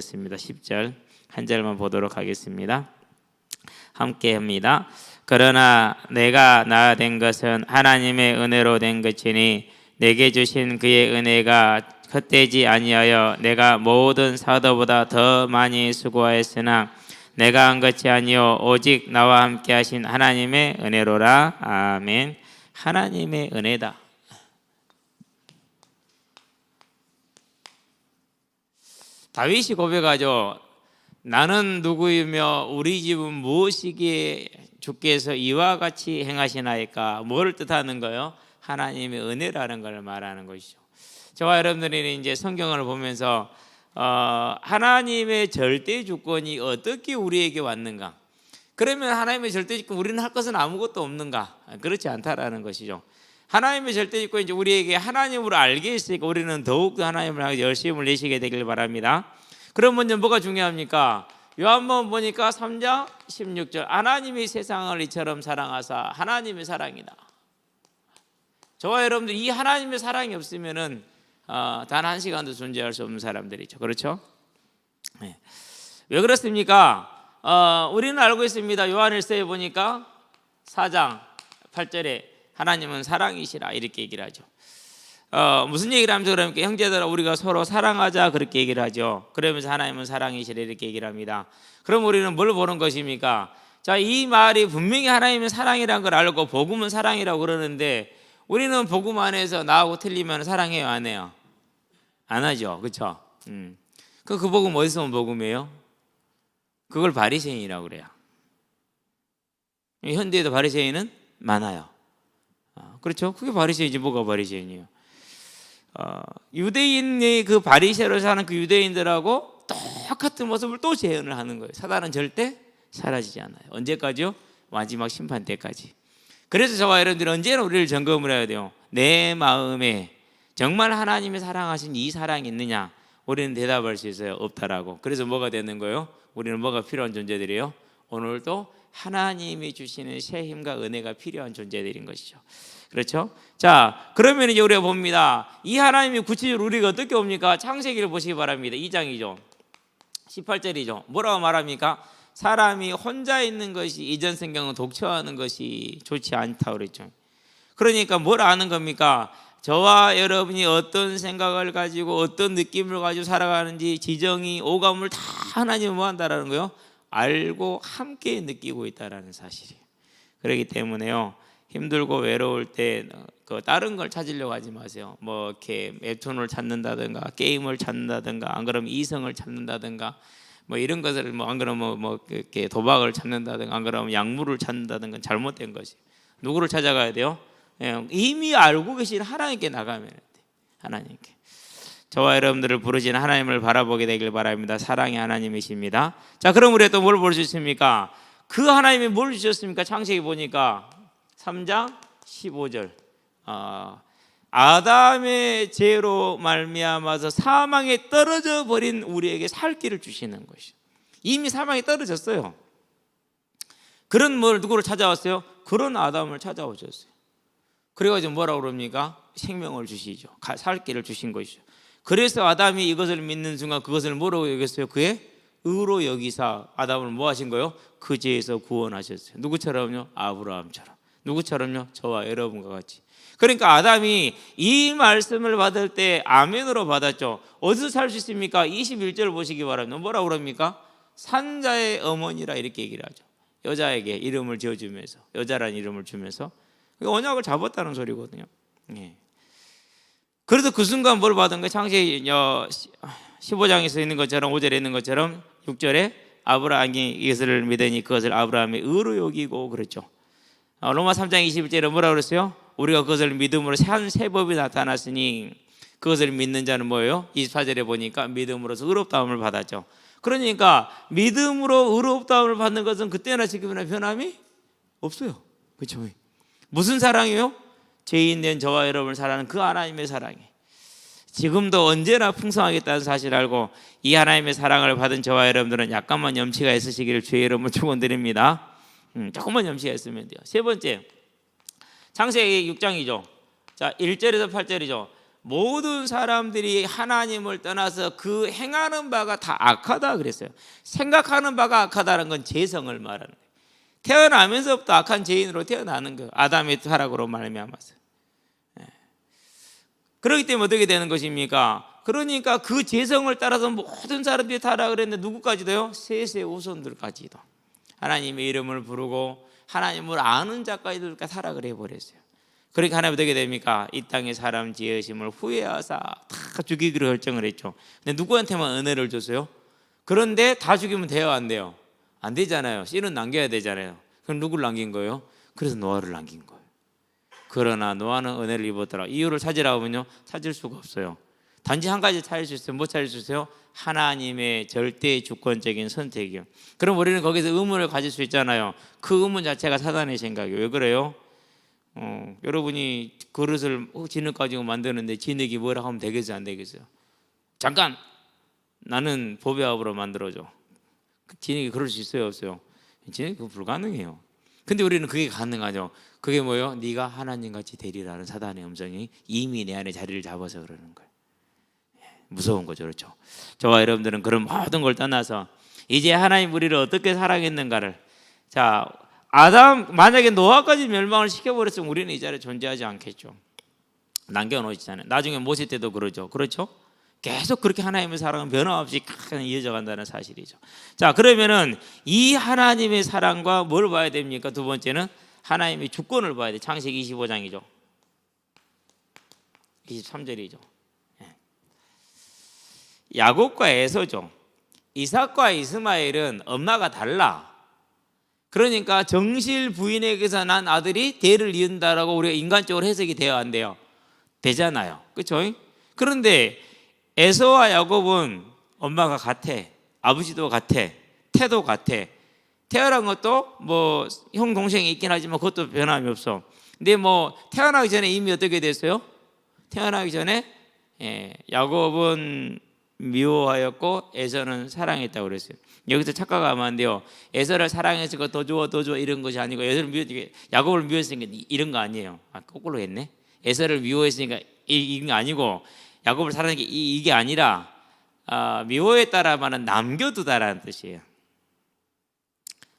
습니다 10절 한 절만 보도록 하겠습니다. 함께 합니다. 그러나 내가 나 된 것은 하나님의 은혜로 된 것이니 내게 주신 그의 은혜가 헛되지 아니하여 내가 모든 사도보다 더 많이 수고하였으나 내가 한 것이 아니요 오직 나와 함께 하신 하나님의 은혜로라. 아멘. 하나님의 은혜다. 다윗이 고백하죠. 나는 누구이며 우리 집은 무엇이기에 주께서 이와 같이 행하시나이까. 뭘 뜻하는 거요? 하나님의 은혜라는 걸 말하는 것이죠. 저와 여러분들이 이제 성경을 보면서 하나님의 절대 주권이 어떻게 우리에게 왔는가? 그러면 하나님의 절대 주권 우리는 할 것은 아무것도 없는가? 그렇지 않다라는 것이죠. 하나님의 절대 주권이 이제 우리에게 하나님으로 알게 했으니까 우리는 더욱더 하나님을 향해 열심을 내시게 되길 바랍니다. 그럼 먼저 뭐가 중요합니까? 요한복음 보니까 3장 16절 하나님이 세상을 이처럼 사랑하사 하나님의 사랑이다. 저와 여러분들 이 하나님의 사랑이 없으면은 단 한 시간도 존재할 수 없는 사람들이죠. 그렇죠? 네. 왜 그렇습니까? 우리는 알고 있습니다. 요한일서에 보니까 4장 8절에 하나님은 사랑이시라 이렇게 얘기를 하죠. 무슨 얘기를 하면서 그러니까 형제들아 우리가 서로 사랑하자 그렇게 얘기를 하죠. 그러면서 하나님은 사랑이시라 이렇게 얘기를 합니다. 그럼 우리는 뭘 보는 것입니까? 자, 이 말이 분명히 하나님은 사랑이라는 걸 알고 복음은 사랑이라고 그러는데 우리는 복음 안에서 나하고 틀리면 사랑해요 안 해요? 안 하죠. 그렇죠? 그 복음 어디서 온 복음이에요? 그걸 바리새인이라고 그래요. 현대에도 바리새인은 많아요. 그렇죠? 그게 바리새인이지 뭐가 바리새인이에요? 유대인의 그 바리새로 사는 그 유대인들하고 똑같은 모습을 또 재현을 하는 거예요. 사단은 절대 사라지지 않아요. 언제까지요? 마지막 심판 때까지. 그래서 저와 여러분들이 언제나 우리를 점검을 해야 돼요. 내 마음에 정말 하나님이 사랑하신 이 사랑이 있느냐? 우리는 대답할 수 있어요. 없다라고. 그래서 뭐가 되는 거예요? 우리는 뭐가 필요한 존재들이에요? 오늘도 하나님이 주시는 새 힘과 은혜가 필요한 존재들인 것이죠. 그렇죠? 자, 그러면 이제 우리가 봅니다. 이 하나님이 구체적으로 우리가 어떻게 옵니까? 창세기를 보시기 바랍니다. 2장이죠. 18절이죠. 뭐라고 말합니까? 사람이 혼자 있는 것이 이전 성경은 독처하는 것이 좋지 않다고 그랬죠. 그러니까 뭘 아는 겁니까? 저와 여러분이 어떤 생각을 가지고 어떤 느낌을 가지고 살아가는지 지정이 오감을 다 하나님은 뭐 한다라는 거예요? 알고 함께 느끼고 있다라는 사실이에요. 그렇기 때문에요. 힘들고 외로울 때 다른 걸 찾으려고 하지 마세요. 뭐 이렇게 웹툰을 찾는다든가 게임을 찾는다든가 안 그러면 이성을 찾는다든가 뭐 이런 것을 뭐 안 그러면 뭐 이렇게 도박을 찾는다든가 안 그러면 약물을 찾는다든가 잘못된 것이. 누구를 찾아가야 돼요? 이미 알고 계신 하나님께 나가면 돼. 하나님께. 저와 여러분들을 부르신 하나님을 바라보게 되길 바랍니다. 사랑의 하나님이십니다. 자, 그럼 우리가 또 뭘 볼 수 있습니까? 그 하나님이 뭘 주셨습니까? 창세기 보니까 3장 15절 아담의 죄로 말미암아서 사망에 떨어져 버린 우리에게 살 길을 주시는 것이죠. 이미 사망에 떨어졌어요. 그런 누구를 찾아왔어요? 그런 아담을 찾아오셨어요. 그래가지고 뭐라고 그럽니까? 생명을 주시죠. 살 길을 주신 것이죠. 그래서 아담이 이것을 믿는 순간 그것을 뭐라고 여겼어요? 그의 의로 여기사 아담을 뭐 하신 거예요? 그 죄에서 구원하셨어요. 누구처럼요? 아브라함처럼. 누구처럼요? 저와 여러분과 같이. 그러니까 아담이 이 말씀을 받을 때 아멘으로 받았죠. 어디서 살 수 있습니까? 21절 보시기 바랍니다. 뭐라고 그럽니까? 산자의 어머니라 이렇게 얘기를 하죠. 여자에게 이름을 지어주면서 여자라는 이름을 주면서 언약을 잡았다는 소리거든요. 예. 그래서 그 순간 뭘 받은 거예요? 창세기 15장에서 있는 것처럼 5절에 있는 것처럼 6절에 아브라함이 이것을 믿으니 그것을 아브라함의 의로 여기고 그랬죠. 로마 3장 21절에 뭐라고 그랬어요? 우리가 그것을 믿음으로 한 새 법이 나타났으니 그것을 믿는 자는 뭐예요? 24절에 보니까 믿음으로서 의롭다함을 받았죠. 그러니까 믿음으로 의롭다함을 받는 것은 그때나 지금이나 변함이 없어요. 그렇죠? 무슨 사랑이에요? 죄인 된 저와 여러분을 사랑하는 그 하나님의 사랑이에요. 지금도 언제나 풍성하겠다는 사실을 알고 이 하나님의 사랑을 받은 저와 여러분들은 약간만 염치가 있으시기를 주의 이름으로 축원드립니다. 조금만 염치가 있으면 돼요. 세 번째, 창세기 6장이죠. 자, 1절에서 8절이죠. 모든 사람들이 하나님을 떠나서 그 행하는 바가 다 악하다 그랬어요. 생각하는 바가 악하다는 건 죄성을 말하는 거예요. 태어나면서부터 악한 죄인으로 태어나는 거예요. 아담의 타락으로 말미암아서. 그렇기 때문에 어떻게 되는 것입니까? 그러니까 그 죄성을 따라서 모든 사람들이 타락을 했는데 누구까지도요? 셋의 후손들까지도 하나님의 이름을 부르고 하나님을 아는 자까지도 타락을 해버렸어요. 그러니까 하나님 어떻게 됩니까? 이 땅에 사람 지으심을 후회하사 다 죽이기로 결정을 했죠. 근데 누구한테만 은혜를 줬어요? 그런데 다 죽이면 돼요, 안 돼요? 안 되잖아요. 씨는 남겨야 되잖아요. 그럼 누구를 남긴 거예요? 그래서 노아를 남긴 거예요. 그러나 노아는 은혜를 입었더라. 이유를 찾으라면요, 찾을 수가 없어요. 단지 한 가지 찾을 수 있어요. 뭐 찾을 수 있어요? 하나님의 절대 주권적인 선택이요. 그럼 우리는 거기서 의문을 가질 수 있잖아요. 그 의문 자체가 사단의 생각이에요. 왜 그래요? 여러분이 그릇을 진흙 가지고 만드는데 진흙이 뭐라 하면 되겠어요, 안 되겠어요? 잠깐, 나는 보배압으로 만들어줘. 진흙이 그럴 수 있어요, 없어요? 진흙이 그거 불가능해요. 근데 우리는 그게 가능하죠. 그게 뭐예요? 네가 하나님같이 되리라는 사단의 음성이 이미 내 안에 자리를 잡아서 그러는 거예요. 무서운 거죠, 그렇죠? 저와 여러분들은 그런 모든 걸 떠나서 이제 하나님 우리를 어떻게 사랑했는가를, 자, 만약에 노아까지 멸망을 시켜버렸으면 우리는 이 자리에 존재하지 않겠죠. 남겨놓으시잖아요. 나중에 모세 때도 그러죠. 그렇죠? 계속 그렇게 하나님의 사랑은 변함없이 이어져 간다는 사실이죠. 자, 그러면은 이 하나님의 사랑과 뭘 봐야 됩니까? 두 번째는 하나님의 주권을 봐야 돼. 창세기 25장이죠. 23절이죠. 야곱과 에서죠. 이삭과 이스마엘은 엄마가 달라. 그러니까 정실 부인에게서 난 아들이 대를 이은다라고 우리가 인간적으로 해석이 돼야 안 돼요? 되잖아요. 그렇죠? 그런데 에서와 야곱은 엄마가 같아. 아버지도 같아. 태도 같아. 태어난 것도 뭐 형 동생이 있긴 하지만 그것도 변함이 없어. 근데 뭐 태어나기 전에 이미 어떻게 됐어요? 태어나기 전에 야곱은 미워하였고 에서는 사랑했다고 그랬어요. 여기서 착각하면 안 돼요. 에서를 사랑해서 더 줘 이런 것이 아니고 야곱을 미워했으니까 이런 거 아니에요. 거꾸로 했네. 에서를 미워했으니까 이게 아니고 야곱을 사랑한 게 이게 아니라 미워했다라면 남겨두다라는 뜻이에요.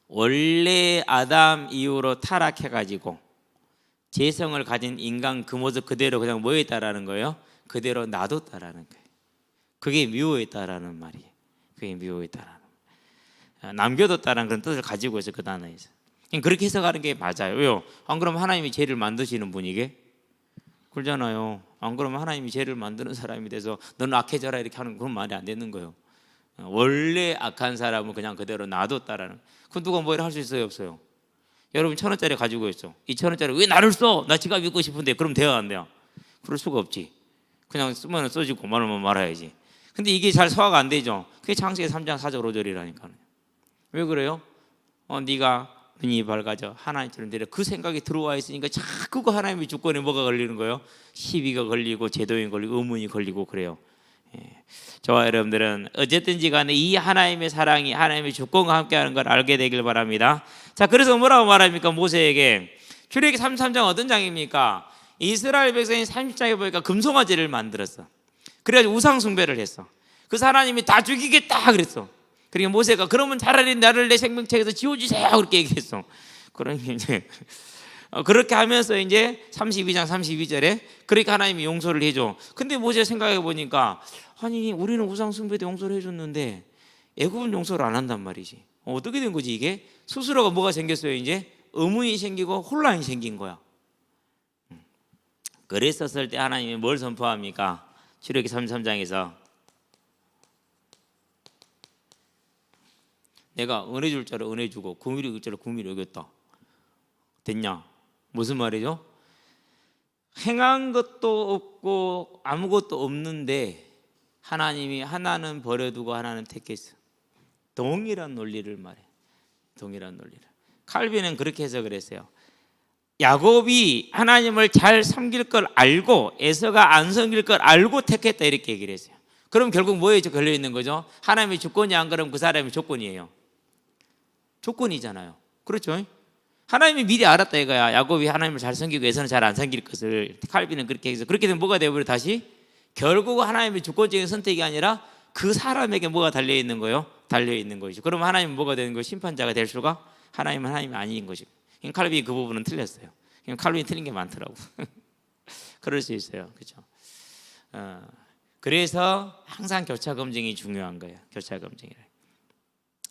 원래 아담 이후로 타락해가지고 재성을 가진 인간 그 모습 그대로 그냥 뭐했다라는 거예요? 그대로 놔뒀다라는 거예요. 그게 미워했다라는 말이에요. 그게 미워했다라는 남겨뒀다라는 그런 뜻을 가지고 있어요. 그 단어에서. 그렇게 해석하는 게 맞아요. 왜요? 안 그러면 하나님이 죄를 만드시는 분이게? 그러잖아요. 안 그러면 하나님이 죄를 만드는 사람이 돼서 너는 악해져라 이렇게 하는 그런 말이 안 되는 거예요. 원래 악한 사람은 그냥 그대로 놔뒀다라는. 그럼 누가 뭐라 할 수 있어요, 없어요? 여러분 1,000원짜리 가지고 있어. 2,000원짜리 왜 나를 써? 나 지갑 입고 싶은데. 그럼 돼요, 안 돼요? 그럴 수가 없지. 그냥 쓰면 써지고 말하면 말아야지. 근데 이게 잘 소화가 안 되죠. 그게 창세기 3장 4절 5절이라니까요. 왜 그래요? 네가 눈이 밝아져 하나님처럼 되려 그 생각이 들어와 있으니까 자꾸 그 하나님의 주권에 뭐가 걸리는 거예요? 시비가 걸리고 제도에 걸리고 의문이 걸리고 그래요. 저와 여러분들은 어쨌든지 간에 이 하나님의 사랑이 하나님의 주권과 함께하는 걸 알게 되길 바랍니다. 자, 그래서 뭐라고 말합니까? 모세에게. 출애굽기 33장 어떤 장입니까? 이스라엘 백성이 30장에 보니까 금송아지를 만들었어. 그래가지고 우상 숭배를 했어. 그 하나님이 다 죽이겠다 그랬어. 그러니까 모세가 그러면 차라리 나를 내 생명책에서 지워주세요 그렇게 얘기했어. 그러니까 이제 그렇게 하면서 이제 32장 32절에 그렇게 하나님이 용서를 해줘. 근데 모세 생각해 보니까 아니 우리는 우상 숭배 때 용서를 해줬는데 애굽은 용서를 안 한단 말이지. 어떻게 된 거지 이게? 스스로가 뭐가 생겼어요? 이제 의문이 생기고 혼란이 생긴 거야. 그랬었을 때 하나님이 뭘 선포합니까? 출애굽기 33장에서 내가 은혜 줄 자를 은혜 주고 긍휼히 여길 자를 긍휼히 여겼다. 됐냐? 무슨 말이죠? 행한 것도 없고 아무것도 없는데 하나님이 하나는 버려두고 하나는 택했어. 동일한 논리를 말해. 동일한 논리를. 칼빈은 그렇게 해서 그랬어요. 야곱이 하나님을 잘 섬길 걸 알고 에서가 안 섬길 걸 알고 택했다 이렇게 얘기를 했어요. 그럼 결국 뭐에 걸려 있는 거죠? 하나님의 주권이 안 그러면 그 사람의 조건이에요. 조건이잖아요. 그렇죠? 하나님이 미리 알았다 이거야. 야곱이 하나님을 잘 섬기고 에서는 잘 안 섬길 것을. 칼빈은 그렇게 해서 그렇게 되면 뭐가 되어버려 다시? 결국 하나님의 주권적인 선택이 아니라 그 사람에게 뭐가 달려있는 거예요? 달려있는 것이죠. 그럼 하나님은 뭐가 되는 거예요? 심판자가 될 수가? 하나님은 하나님이 아닌 것이고. 칼빈이 그 부분은 틀렸어요. 칼빈이 틀린 게 많더라고. 그럴 수 있어요. 그렇죠? 그래서 항상 교차 검증이 중요한 거예요. 교차 검증이라.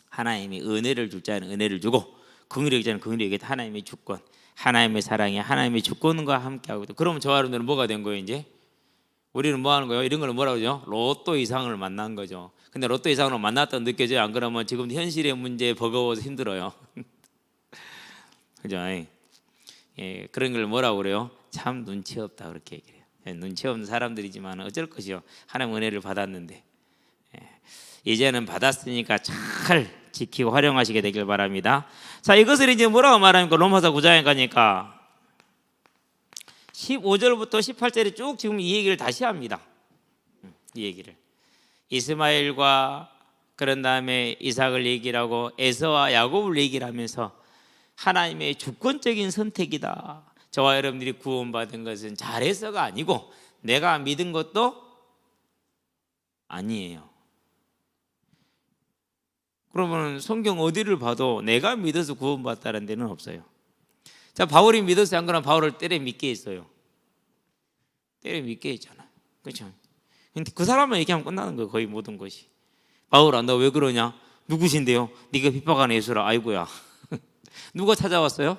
하나님이 은혜를 줄 자는 은혜를 주고 긍휼히 여기자는 긍휼히 여기다. 하나님의 주권, 하나님의 사랑이 하나님의 주권과 함께하고 있다. 그러면 저와 여러분들은 뭐가 된 거예요? 이제 우리는 뭐 하는 거예요? 이런 걸 뭐라고 하죠? 로또 이상을 만난 거죠. 근데 로또 이상으로 만났다고 느껴져요? 안 그러면 지금 현실의 문제에 버거워서 힘들어요. 그죠? 예, 그런 걸 뭐라고 그래요? 참 눈치 없다 그렇게 얘기해요. 예, 눈치 없는 사람들이지만 어쩔 것이요. 하나님 은혜를 받았는데 이제는 받았으니까 잘 지키고 활용하시게 되길 바랍니다. 자, 이것을 이제 뭐라고 말합니까? 로마서 9장에 가니까 15절부터 18절에 쭉 지금 이 얘기를 다시 합니다. 이 얘기를 이스마엘과 그런 다음에 이삭을 얘기를 하고 에서와 야곱을 얘기를 하면서 하나님의 주권적인 선택이다. 저와 여러분들이 구원받은 것은 잘해서가 아니고 내가 믿은 것도 아니에요. 그러면 성경 어디를 봐도 내가 믿어서 구원받았다는 데는 없어요. 자, 바울이 믿어서 한 거는 바울을 때려 믿게 했어요. 때려 믿게 했잖아. 그렇죠? 근데 그 사람만 얘기하면 끝나는 거예요. 거의 모든 것이. 바울아, 너 왜 그러냐? 누구신데요? 네가 핍박하는 예수라. 아이고야. 누가 찾아왔어요?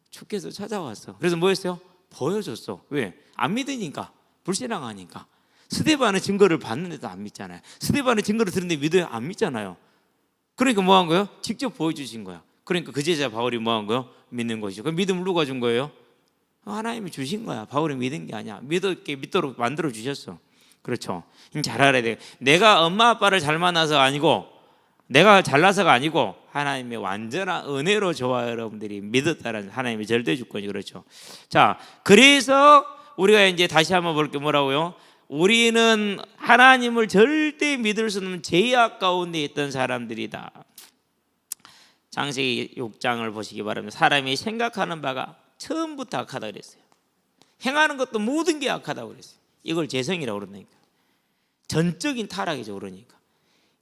주께서 찾아왔어. 그래서 뭐 했어요? 보여줬어. 왜? 안 믿으니까. 불신앙하니까. 스데반의 증거를 봤는데도 안 믿잖아요. 스데반의 증거를 들었는데 믿어요? 안 믿잖아요. 그러니까 뭐 한 거예요? 직접 보여주신 거야. 그러니까 그 제자 바울이 뭐 한 거예요? 믿는 것이죠. 그 믿음을 누가 준 거예요? 하나님이 주신 거야. 바울이 믿은 게 아니야. 믿도록 만들어 주셨어. 그렇죠? 잘 알아야 돼. 내가 엄마 아빠를 잘 만나서 아니고 내가 잘나서가 아니고 하나님의 완전한 은혜로 저와 여러분들이 믿었다는 하나님의 절대 주권이. 그렇죠? 자, 그래서 우리가 이제 다시 한번 볼 게 뭐라고요? 우리는 하나님을 절대 믿을 수 없는 죄악 가운데 있던 사람들이다. 창세기 6장을 보시기 바랍니다. 사람이 생각하는 바가 처음부터 악하다 그랬어요. 행하는 것도 모든 게 악하다고 그랬어요. 이걸 죄성이라고 그러니까. 전적인 타락이죠. 그러니까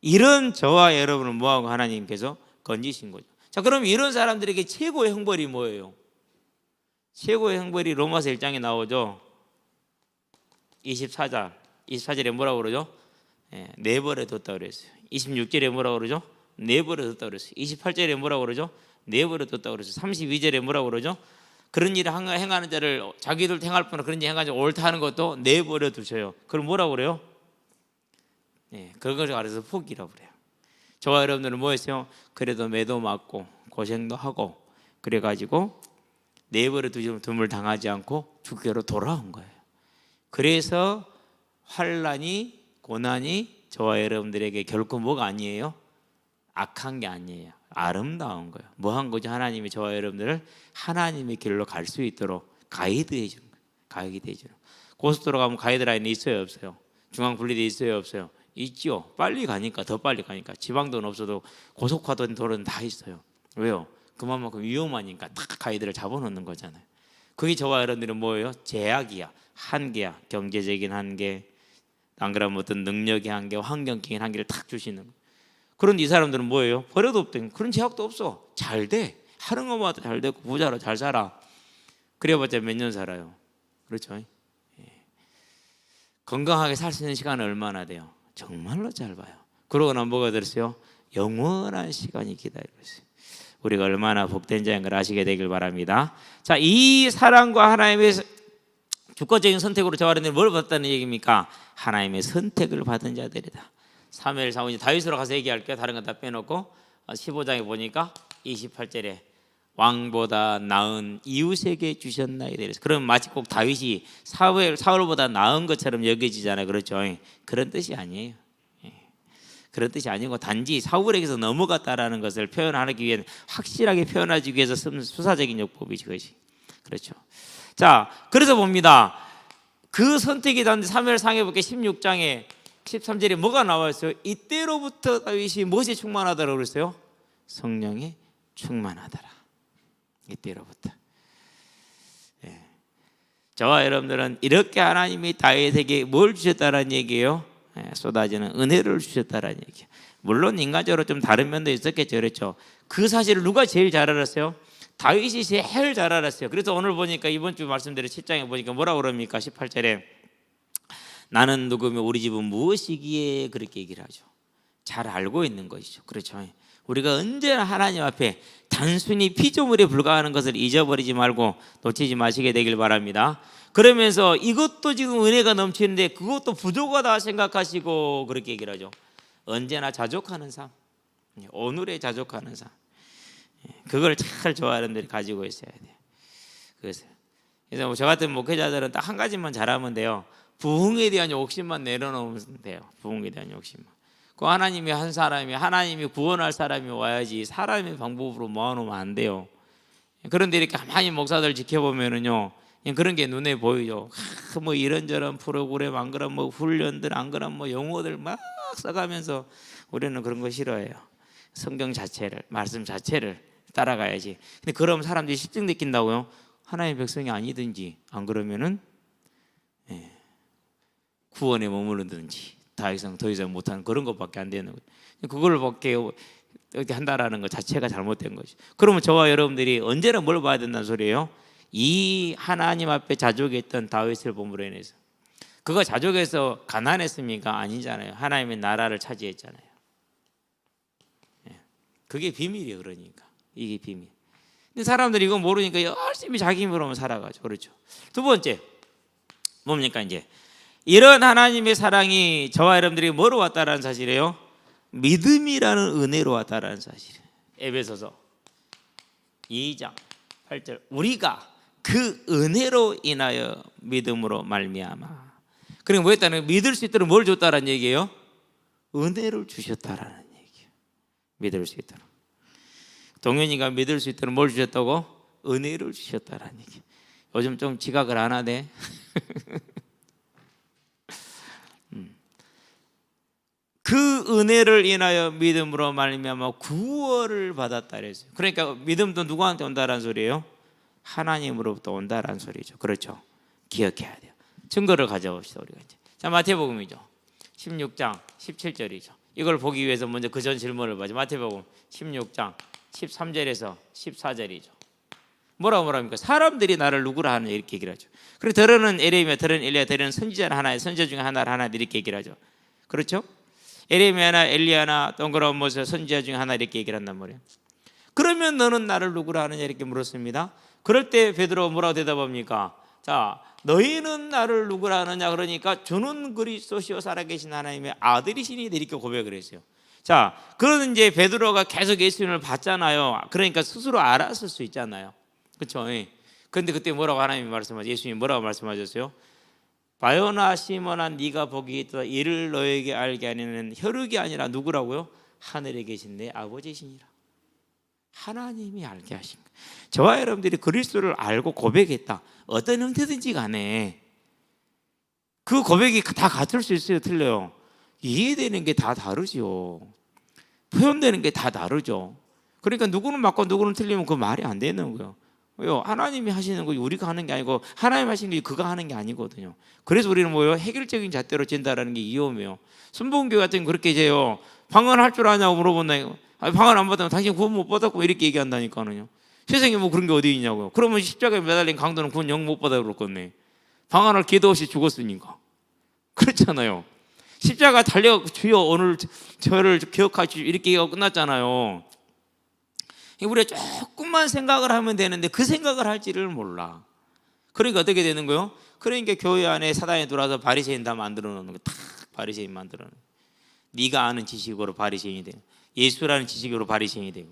이런 저와 여러분을 뭐하고 하나님께서 건지신 거죠. 자, 그럼 이런 사람들에게 최고의 형벌이 뭐예요? 최고의 형벌이 로마서 1장에 나오죠. 24절에 뭐라고 그러죠? 내버려 뒀다고 그랬어요. 26절에 뭐라고 그러죠? 내버려 뒀다고 그랬어요. 28절에 뭐라고 그러죠? 내버려 뒀다고 그랬어요. 32절에 뭐라고 그러죠? 그런 일을 행하는 자를 자기들 행할 뿐 그런 일 행하지 옳다 하는 것도 내버려 두셔요. 그럼 뭐라고 그래요? 그걸 알아서 포기라고 그래요. 저와 여러분들은 뭐 했어요? 그래도 매도 맞고 고생도 하고 그래가지고 내버려 둠을 당하지 않고 주께로 돌아온 거예요. 그래서 환난이 고난이 저와 여러분들에게 결코 뭐가 아니에요? 악한 게 아니에요. 아름다운 거예요. 뭐 한 거죠? 하나님이 저와 여러분들을 하나님의 길로 갈 수 있도록 가이드해 주는 거예요. 가이드해 주는 거예요. 고속도로 가면 가이드라인이 있어요, 없어요? 중앙 분리돼 있어요, 없어요? 있죠. 빨리 가니까, 더 빨리 가니까. 지방도는 없어도 고속화된 도로는 다 있어요. 왜요? 그만큼 위험하니까 딱 가이드를 잡아놓는 거잖아요. 그게 저와 여러분들은 뭐예요? 제약이야. 한계야. 경제적인 한계, 안 그러면 어떤 능력의 한계, 환경적인 한계를 탁 주시는 거예요. 그런데 이 사람들은 뭐예요? 버려도 없대. 그런 제약도 없어. 잘 돼. 하는 것마다 잘 되고 부자로 잘 살아. 그래봤자 몇 년 살아요. 그렇죠? 건강하게 살 수 있는 시간은 얼마나 돼요? 정말로 짧아요. 그러고 나면 뭐가 들었어요? 영원한 시간이 기다리고 있어요. 우리가 얼마나 복된 자인 걸 아시게 되길 바랍니다. 자, 이 사랑과 하나님의 주권적인 선택으로 저와 여러분들이 뭘 받았다는 얘기입니까? 하나님의 선택을 받은 자들이다. 사무엘 사원이 다윗으로 가서 얘기할게요. 다른 건 다 빼놓고 15장에 보니까 28절에 왕보다 나은 이웃에게 주셨나이다. 그럼 마치 꼭 다윗이 사울보다 나은 것처럼 여겨지잖아요. 그렇죠? 그런 뜻이 아니에요. 그런 뜻이 아니고 단지 사울에게서 넘어갔다라는 것을 표현하기 위해 확실하게 표현하기 위해서 쓴 수사적인 요법이지 그것이. 그렇죠. 자, 그래서 봅니다. 그 선택이 단지 사무엘상에 볼게 16장에 13절에 뭐가 나와 있어요? 이때로부터 다윗이 무엇에 충만하다라고 그랬어요? 성령에 충만하더라. 이때로부터. 저와 여러분들은 이렇게 하나님이 다윗에게 뭘 주셨다는 얘기예요? 쏟아지는 은혜를 주셨다는 얘기예요. 물론 인간적으로 좀 다른 면도 있었겠죠. 그렇죠. 그 사실을 누가 제일 잘 알았어요? 다윗이 제일 잘 알았어요. 그래서 오늘 보니까 이번 주 말씀대로 7장에 보니까 뭐라고 그럽니까? 18절에 나는 누구며 우리 집은 무엇이기에 그렇게 얘기를 하죠. 잘 알고 있는 것이죠. 그렇죠. 우리가 언제나 하나님 앞에 단순히 피조물에 불과하는 것을 잊어버리지 말고 놓치지 마시게 되길 바랍니다. 그러면서 이것도 지금 은혜가 넘치는데 그것도 부족하다 생각하시고 그렇게 얘기를 하죠. 언제나 자족하는 삶, 오늘에 자족하는 삶, 그걸 잘 좋아하는 분들이 가지고 있어야 돼요. 그래서 저 같은 목회자들은 딱 한 가지만 잘하면 돼요. 부흥에 대한 욕심만 내려놓으면 돼요. 부흥에 대한 욕심만. 그 하나님이 한 사람이 하나님이 구원할 사람이 와야지 사람의 방법으로 모아놓으면 안 돼요. 그런데 이렇게 가만히 목사들 지켜보면은요, 그런 게 눈에 보이죠. 뭐 이런저런 프로그램 안 그러면 뭐 훈련들 안 그러면 뭐 용어들 막 써가면서 우리는 그런 거 싫어해요. 성경 자체를, 말씀 자체를 따라가야지. 근데 그러면 사람들이 실증 느낀다고요? 하나님의 백성이 아니든지 안 그러면은 구원에 머무르든지 더 이상 못하는 그런 것밖에 안 되는 거예요. 그걸 밖에 이렇게 한다라는 것 자체가 잘못된 거죠. 그러면 저와 여러분들이 언제나 뭘 봐야 된다는 소리예요? 이 하나님 앞에 자족했던 다윗을 본으로 인해서 그가 자족해서 가난했습니까? 아니잖아요. 하나님의 나라를 차지했잖아요. 그게 비밀이에요. 그러니까 이게 비밀. 근데 사람들이 이거 모르니까 열심히 자기 힘으로만 살아가죠. 그렇죠. 두 번째 뭡니까? 이제 이런 하나님의 사랑이 저와 여러분들이 뭐로 왔다라는 사실이에요? 믿음이라는 은혜로 왔다라는 사실이에요. 에베소서 2장 8절 우리가 그 은혜로 인하여 믿음으로 말미암아. 그러니까 뭐였다는 믿을 수 있도록 뭘 줬다라는 얘기예요? 은혜를 주셨다라는 얘기예요. 믿을 수 있도록. 동현이가 믿을 수 있도록 뭘 주셨다고? 은혜를 주셨다라는 얘기. 요즘 좀 지각을 안 하네. 그 은혜를 인하여 믿음으로 말미암아 구원을 받았다 그랬어요. 그러니까 믿음도 누구한테 온다라는 소리예요? 하나님으로부터 온다라는 소리죠. 그렇죠. 기억해야 돼요. 증거를 가져봅시다. 우리가 이제. 자, 마태복음이죠. 16장 17절이죠. 이걸 보기 위해서 먼저 그 전 질문을 봐죠. 마태복음 16장 13절에서 14절이죠. 뭐라고 말합니까? 사람들이 나를 누구라 하느냐 이렇게 얘기를 하죠. 그리고 더러는 에레미야, 더러는 엘리야, 더러는 선지자 하나의 선지자 중에 하나를 하나 이렇게 얘기를 하죠. 그렇죠? 에레미야나 엘리야나 동그라운 모세 선지자 중에 하나 이렇게 얘기를 한단 말이에요. 그러면 너는 나를 누구라 하느냐 이렇게 물었습니다. 그럴 때 베드로 뭐라고 대답합니까? 자, 너희는 나를 누구라 하느냐 그러니까 주는 그리스도시요 살아계신 하나님의 아들이시니 이렇게 고백을 했어요. 자, 그러는 이제 베드로가 계속 예수님을 봤잖아요. 그러니까 스스로 알았을 수 있잖아요. 그렇죠? 그런데 그때 뭐라고 하나님이 말씀하셨어요? 예수님이 뭐라고 말씀하셨어요? 바요나 시몬아 네가 보기 있다 이를 너에게 알게 하는 혈육이 아니라 누구라고요? 하늘에 계신 내 아버지시니라. 하나님이 알게 하신 거예요. 저와 여러분들이 그리스도를 알고 고백했다. 어떤 형태든지 간에 그 고백이 다 같을 수 있어요? 틀려요? 이해되는 게 다 다르죠. 표현되는 게 다 다르죠. 그러니까 누구는 맞고 누구는 틀리면 그 말이 안 되는 거예요. 왜요? 하나님이 하시는 거 우리가 하는 게 아니고 하나님 하시는 게 그가 하는 게 아니거든요. 그래서 우리는 뭐예요? 획일적인 잣대로 진다라는 게 위험해요. 순복음교회 같은 건 그렇게 해요. 방언할 줄 아냐고 물어본다니까. 방언 안 받으면 당신 구원 못 받았고 이렇게 얘기한다니까요. 세상에 뭐 그런 게 어디 있냐고요. 그러면 십자가에 매달린 강도는 구원 영 못 받아 그랬겠네. 방언할 기도 없이 죽었으니까. 그렇잖아요. 십자가 달려 주여 오늘 저를 기억하시오 이렇게 얘기가 끝났잖아요. 우리가 조금만 생각을 하면 되는데 그 생각을 할지를 몰라. 그러니까 어떻게 되는 거예요? 그러니까 교회 안에 사단이 들어와서 바리새인 다 만들어 놓는 거. 탁 바리새인 만들어 놓는 거. 네가 아는 지식으로 바리새인이 되고 예수라는 지식으로 바리새인이 되고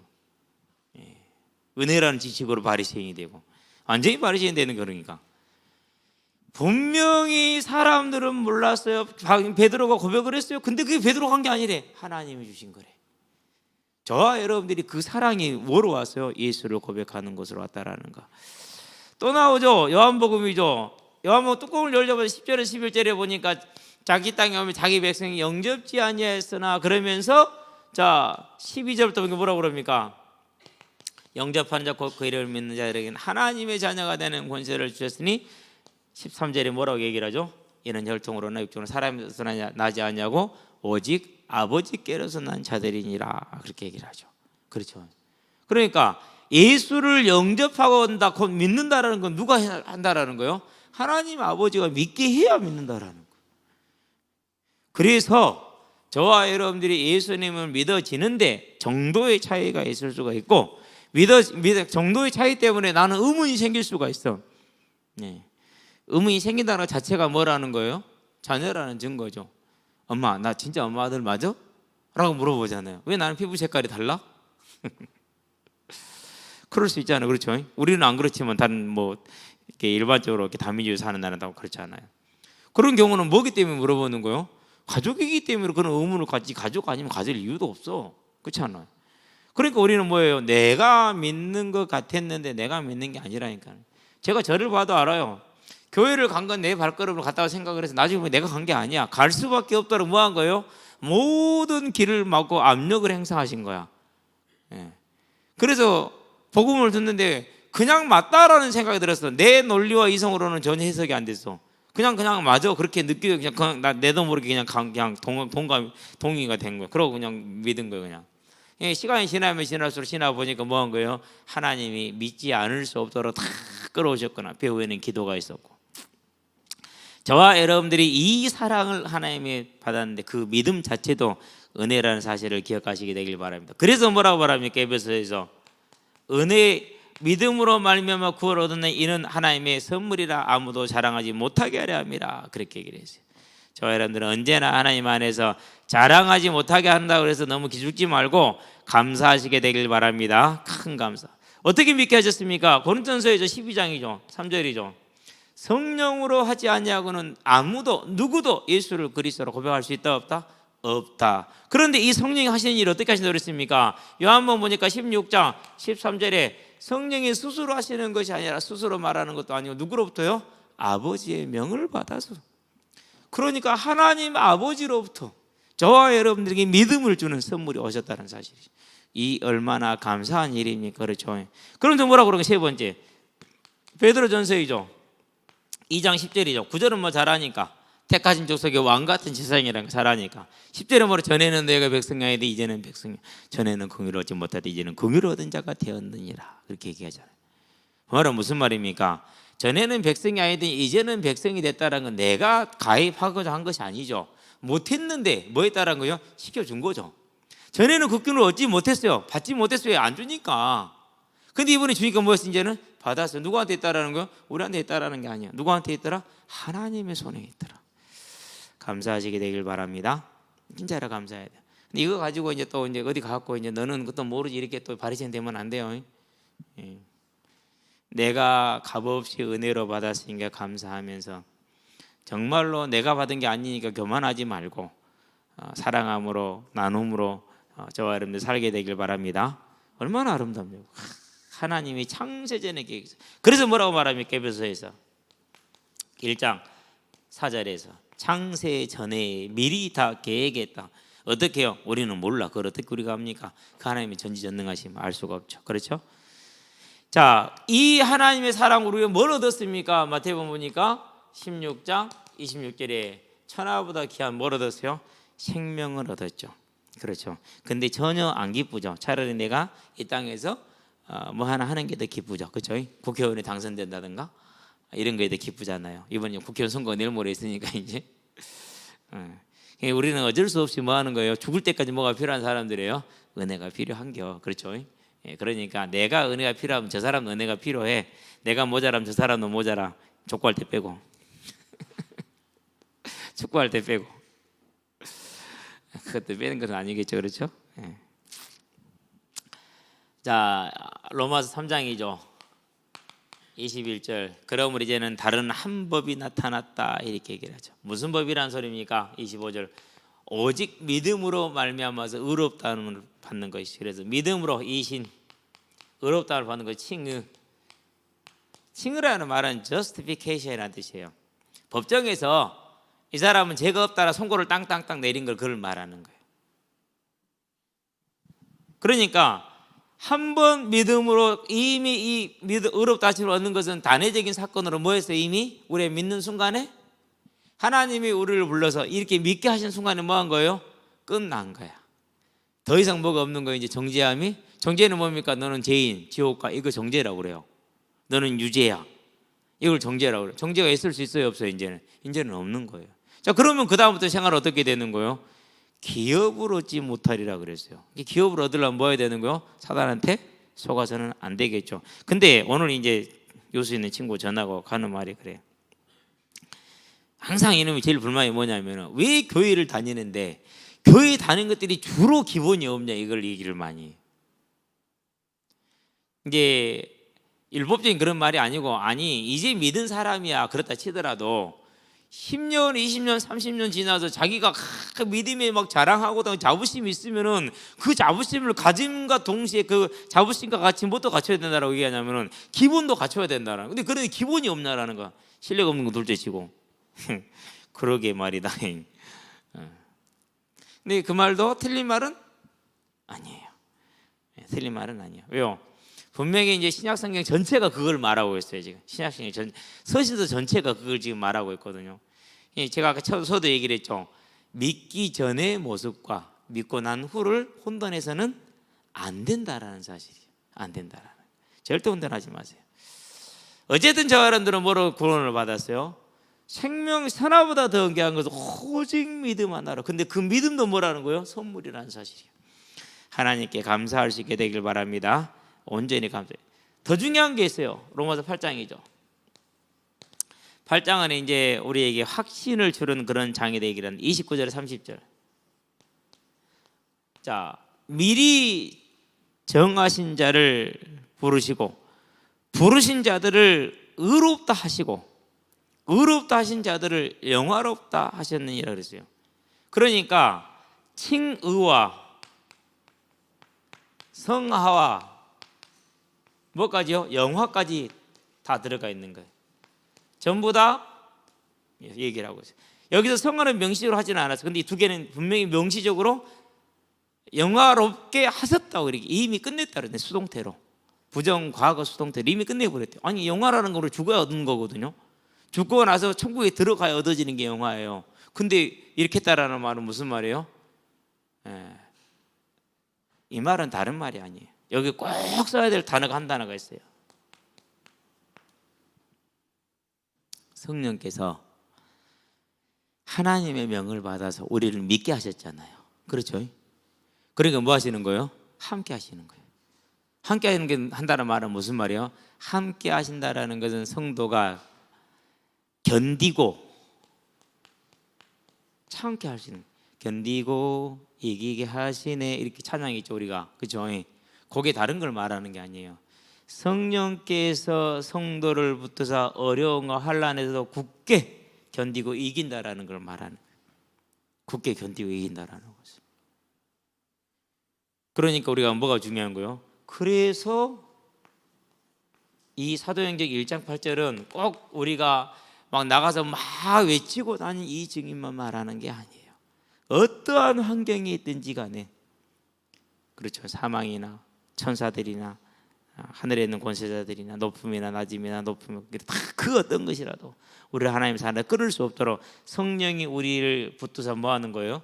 은혜라는 지식으로 바리새인이 되고 완전히 바리새인 되는 거니까. 분명히 사람들은 몰랐어요. 베드로가 고백을 했어요. 근데 그게 베드로가 한 게 아니래. 하나님이 주신 거래. 저와 여러분들이 그 사랑이 뭐로 왔어요? 예수를 고백하는 것으로 왔다라는 거. 또 나오죠. 요한복음이죠. 요한복음 뚜껑을 열려보면 10절에 11절에 보니까 자기 땅에 오면 자기 백성이 영접지 아니하였으나 그러면서 자 12절부터 보니까 뭐라고 그럽니까? 영접하는 자 곧 그 이름을 믿는 자들에게는 하나님의 자녀가 되는 권세를 주셨으니 13절에 뭐라고 얘기를 하죠? 이는 혈통으로나 육종으로 사람에서 나지 않냐고 오직 아버지께로서 난 자들이니라 그렇게 얘기를 하죠. 그렇죠. 그러니까 예수를 영접하고 온다, 곧 믿는다라는 건 누가 한다라는 거예요? 하나님 아버지가 믿게 해야 믿는다라는 거예요. 그래서 저와 여러분들이 예수님을 믿어지는데 정도의 차이가 있을 수가 있고, 정도의 차이 때문에 나는 의문이 생길 수가 있어. 네. 의문이 생긴다는 것 자체가 뭐라는 거예요? 자녀라는 증거죠. 엄마, 나 진짜 엄마 아들 맞아? 라고 물어보잖아요. 왜 나는 피부 색깔이 달라? 그럴 수 있잖아요. 그렇죠? 우리는 안 그렇지만 다른 이렇게 일반적으로 이렇게 다민주의 사는 나라도 그렇지 않아요. 그런 경우는 뭐기 때문에 물어보는 거예요? 가족이기 때문에 그런 의문을 갖지, 가족 아니면 가질 이유도 없어. 그렇지 않아요? 그러니까 우리는 뭐예요? 내가 믿는 것 같았는데 내가 믿는 게 아니라니까요. 제가 저를 봐도 알아요. 교회를 간 건 내 발걸음을 갔다고 생각을 해서 나중에 보면 내가 간 게 아니야. 갈 수밖에 없도록 뭐 한 거예요? 모든 길을 막고 압력을 행사하신 거야. 예. 그래서 복음을 듣는데 그냥 맞다라는 생각이 들었어. 내 논리와 이성으로는 전혀 해석이 안 됐어. 그냥 맞아 그렇게 느끼고 그냥 내도 모르게 그냥 동의가 된 거야. 그러고 그냥 믿은 거예요. 그냥. 시간이 지나면 지날수록 지나 보니까 뭐 한 거예요? 하나님이 믿지 않을 수 없도록 다 끌어오셨거나 배후에는 기도가 있었고, 저와 여러분들이 이 사랑을 하나님이 받았는데 그 믿음 자체도 은혜라는 사실을 기억하시게 되길 바랍니다. 그래서 뭐라고 말합니까? 에베소에서 은혜 믿음으로 말미암아 구원 얻은 이는 하나님의 선물이라 아무도 자랑하지 못하게 하려 함이라 그렇게 얘기를 했어요. 저와 여러분들은 언제나 하나님 안에서 자랑하지 못하게 한다고 해서 너무 기죽지 말고 감사하시게 되길 바랍니다. 큰 감사. 어떻게 믿게 하셨습니까? 고린도전서에서 12장이죠 3절이죠 성령으로 하지 아니하고는 아무도 누구도 예수를 그리스도로 고백할 수 있다 없다? 없다. 그런데 이 성령이 하시는 일을 어떻게 하신다고 그랬습니까? 요한복음 보니까 16장 13절에 성령이 스스로 하시는 것이 아니라 스스로 말하는 것도 아니고 누구로부터요? 아버지의 명을 받아서. 그러니까 하나님 아버지로부터 저와 여러분들에게 믿음을 주는 선물이 오셨다는 사실이죠. 이 얼마나 감사한 일입니까? 그렇죠. 그런데 뭐라고 그러는 세 번째 베드로전서이죠 2장 10절이죠 9절은 뭐 잘하니까 택하신 족속의 왕같은 지상이라는 거 잘하니까 10절은 뭐로 전에는 내가 백성이 아니되 이제는 백성이 전에는 긍휼을 얻지 못하되 이제는 긍휼을 얻은 자가 되었느니라 그렇게 얘기하잖아요. 말은 무슨 말입니까? 전에는 백성이 아니되 이제는 백성이 됐다는 건 내가 가입하고자 한 것이 아니죠. 못했는데 뭐 했다는 거요? 시켜준 거죠. 전에는 국균을 얻지 못했어요. 받지 못했어요. 안 주니까. 근데 이번에 주니까 뭐였어? 이제는 받았어요. 누구한테 있다라는 거요? 우리한테 있다라는 게 아니야. 누구한테 있더라? 하나님의 손에 있더라. 감사하시게 되길 바랍니다. 진짜로 감사해야 돼요. 근데 이거 가지고 이제 또 이제 어디 가고 이제 너는 그것도 모르지 이렇게 또 바리새인 되면 안 돼요. 예. 내가 값없이 은혜로 받았으니까 감사하면서 정말로 내가 받은 게 아니니까 교만하지 말고 사랑함으로 나눔으로 저와 여러분들 살게 되길 바랍니다. 얼마나 아름답네요. 하나님이 창세전에 계획했어요. 그래서 뭐라고 말합니까? 에베소에서 1장 4절에서 창세 전에 미리 다 계획했다. 어떻게 해요? 우리는 몰라. 그걸 어떻게 우리가 합니까? 그 하나님의 전지전능하심을 알 수가 없죠. 그렇죠? 자, 이 하나님의 사랑 우리가 뭘 얻었습니까? 마태복음 보니까 16장 26절에 천하보다 귀한 뭘 얻었어요? 생명을 얻었죠. 그렇죠. 근데 전혀 안 기쁘죠. 차라리 내가 이 땅에서 뭐 하나 하는 게 더 기쁘죠. 그렇죠? 국회의원에 당선된다든가 이런 거에 더 기쁘잖아요. 이번에 국회의원 선거 내일 모레 있으니까 이제 우리는 어쩔 수 없이 뭐 하는 거예요? 죽을 때까지 뭐가 필요한 사람들이에요? 은혜가 필요한겨. 그렇죠? 그러니까 내가 은혜가 필요하면 저 사람도 은혜가 필요해. 내가 모자라면 저 사람도 모자라. 족구할 때 빼고 축구할 때 빼고 그것도 빼는 건 아니겠죠. 그렇죠? 자, 로마서 3장이죠 21절 그러므로 이제는 다른 한 법이 나타났다 이렇게 얘기를 하죠. 무슨 법이란 소리입니까? 25절 오직 믿음으로 말미암아서 의롭다함을 받는 것이. 그래서 믿음으로 이신 의롭다함을 받는 것이 칭의라는 말은 justification이라는 뜻이에요. 법정에서 이 사람은 죄가 없다라 선고를 땅땅땅 내린 걸 그걸 말하는 거예요. 그러니까 한 번 믿음으로 이미 이 의롭다 하심을 얻는 것은 단회적인 사건으로 뭐였어요? 이미 우리의 믿는 순간에 하나님이 우리를 불러서 이렇게 믿게 하신 순간에 뭐 한 거예요? 끝난 거야. 더 이상 뭐가 없는 거예요. 이제 정죄함이. 정죄는 뭡니까? 너는 죄인, 지옥가. 이거 정죄라고 그래요. 너는 유죄야. 이걸 정죄라고 그래요. 정죄가 있을 수 있어요? 없어요? 이제는 없는 거예요. 자, 그러면 그 다음부터 생활 어떻게 되는 거예요? 기업을 얻지 못하리라 그랬어요. 기업을 얻으려면 뭐 해야 되는 거예요? 사단한테 속아서는 안 되겠죠. 근데 오늘 이제 요수 있는 친구 전하고 가는 말이 그래요. 항상 이놈이 제일 불만이 뭐냐면 왜 교회를 다니는데 교회 다니는 것들이 주로 기본이 없냐, 이걸 얘기를 많이 해요. 이제 율법적인 그런 말이 아니고, 아니 이제 믿은 사람이야 그렇다 치더라도 10년, 20년, 30년 지나서 자기가 믿음에 막 자랑하고 자부심이 있으면은 그 자부심을 가짐과 동시에 그 자부심과 같이 뭣도 갖춰야 된다라고 얘기하냐면은 기본도 갖춰야 된다라는. 근데 그런 기본이 없냐라는 거. 실력 없는 거 둘째치고. 그러게 말이다. 근데 그 말도 틀린 말은 아니에요. 틀린 말은 아니에요. 왜요? 분명히 이제 신약성경 전체가 그걸 말하고 있어요. 지금 신약성경 서신서 전체가 그걸 지금 말하고 있거든요. 제가 아까 서도 얘기를 했죠. 믿기 전의 모습과 믿고 난 후를 혼돈해서는 안 된다라는 사실이에요. 안 된다라는. 절대 혼돈하지 마세요. 어쨌든 저 사람들은 뭐로 구원을 받았어요? 생명 선화보다 더 귀한 것은 오직 믿음 하나로. 근데 그 믿음도 뭐라는 거예요? 선물이라는 사실이에요. 하나님께 감사할 수 있게 되길 바랍니다. 온전히 감사해요. 더 중요한 게 있어요. 로마서 8장이죠. 8장은 이제 우리에게 확신을 주는 그런 장이 되기를. 29절 30절. 자, 미리 정하신 자를 부르시고 부르신 자들을 의롭다 하시고 의롭다 하신 자들을 영화롭다 하셨느니라 그랬어요. 그러니까 칭의와 성하와 뭐까지요? 영화까지 다 들어가 있는 거예요. 전부 다 얘기를 하고 있어요. 여기서 성화는 명시적으로 하지는 않았어요. 근데 이 두 개는 분명히 명시적으로 영화롭게 하셨다고 이렇게 이미 끝냈다 그랬네. 수동태로. 부정 과거 수동태로 이미 끝내버렸대요. 아니 영화라는 거를 죽어야 얻는 거거든요. 죽고 나서 천국에 들어가야 얻어지는 게 영화예요. 근데 이렇게 했다라는 말은 무슨 말이에요? 이 말은 다른 말이 아니에요. 여기 꼭 써야 될 단어가 한 단어가 있어요. 성령께서 하나님의 명을 받아서 우리를 믿게 하셨잖아요. 그렇죠? 그러니까 뭐 하시는 거예요? 함께 하시는 거예요. 함께 하시는 게 한다는 말은 무슨 말이에요? 함께 하신다라는 것은 성도가 견디고 참게 하시는, 견디고 이기게 하시네, 이렇게 찬양이 있죠 우리가. 그렇죠? 그게 다른 걸 말하는 게 아니에요. 성령께서 성도를 붙어서 어려움과 환난에서도 굳게 견디고 이긴다라는 걸 말하는 거예요. 굳게 견디고 이긴다라는 거죠. 그러니까 우리가 뭐가 중요한 거예요? 그래서 이 사도행전 1장 8절은 꼭 우리가 막 나가서 막 외치고 다니는 이 증인만 말하는 게 아니에요. 어떠한 환경이 있든지 간에, 그렇죠, 사망이나 천사들이나 하늘에 있는 권세자들이나 높음이나 낮음이나 높음, 다 그 어떤 것이라도 우리를 하나님 사랑에 끌을 수 없도록 성령이 우리를 붙들어서 뭐 하는 거예요?